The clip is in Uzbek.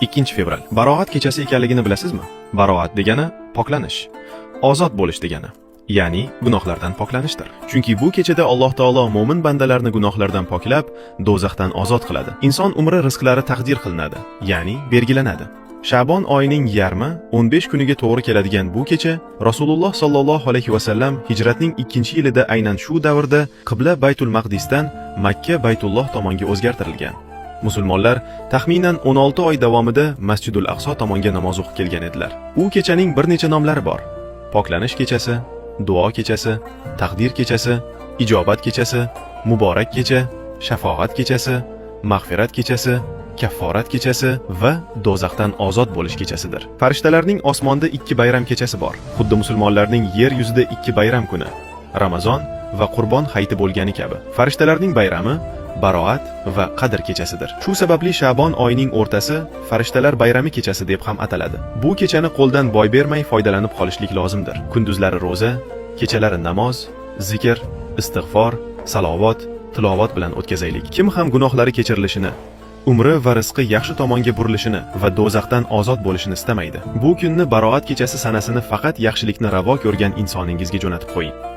2 fevral. Baroat kechasi ekanligini bilasizmi? Baroat degani poklanish, ozod bo'lish degani. Ya'ni gunohlardan poklanishdir. Chunki bu kechada Alloh taolo mo'min bandalarni gunohlardan poklab, do'zaxdan ozod qiladi. Inson umri rizqlari taqdir qilinadi, ya'ni belgilanadi. Sha'bon oyining yarmi 15 kuniga to'g'ri keladigan bu kecha Rasululloh sallallohu alayhi va sallam hijratning 2-yilida aynan shu davrda qibla Baytul Maqdisdan Makka Baytulloh tomonga o'zgartirilgan. Musulmonlar taxminan 16 oy davomida Masjidul Aqso tomonga namoz o'qib kelgan edilar. U kechaning bir necha nomlari bor. Poklanish kechasi, duo kechasi, taqdir kechasi, ijobat kechasi, muborak kecha, shafoat kechasi, mag'firat kechasi, kafforat kechasi va do'zaxdan ozod bo'lish kechasidir. Farishtalarning osmonda 2 bayram kechasi bor. Xuddi musulmonlarning yer yuzida 2 bayram kuni, Ramazon va Qurbon hayiti bo'lgani kabi. Farishtalarning bayrami Baroat va Qadr kechasidir. Shu sababli Sha'bon oyining o'rtasi farishtalar bayrami kechasi deb ham ataladi. Bu kechani qo'ldan boy bermay foydalanib qolishlik lozimdir. Kunduzlari roza, kechalari namoz, zikr, istig'for, salovat, tilovat bilan o'tkazaylik. Kim ham gunohlari kechirilishini, umri va rizqi yaxshi tomonga burilishini va do'zaxdan ozod bo'lishini istamaydi. Bu kunni Baroat kechasi sanasini faqat yaxshilikni ravo ko'rgan insoningizga jo'natib qo'ying.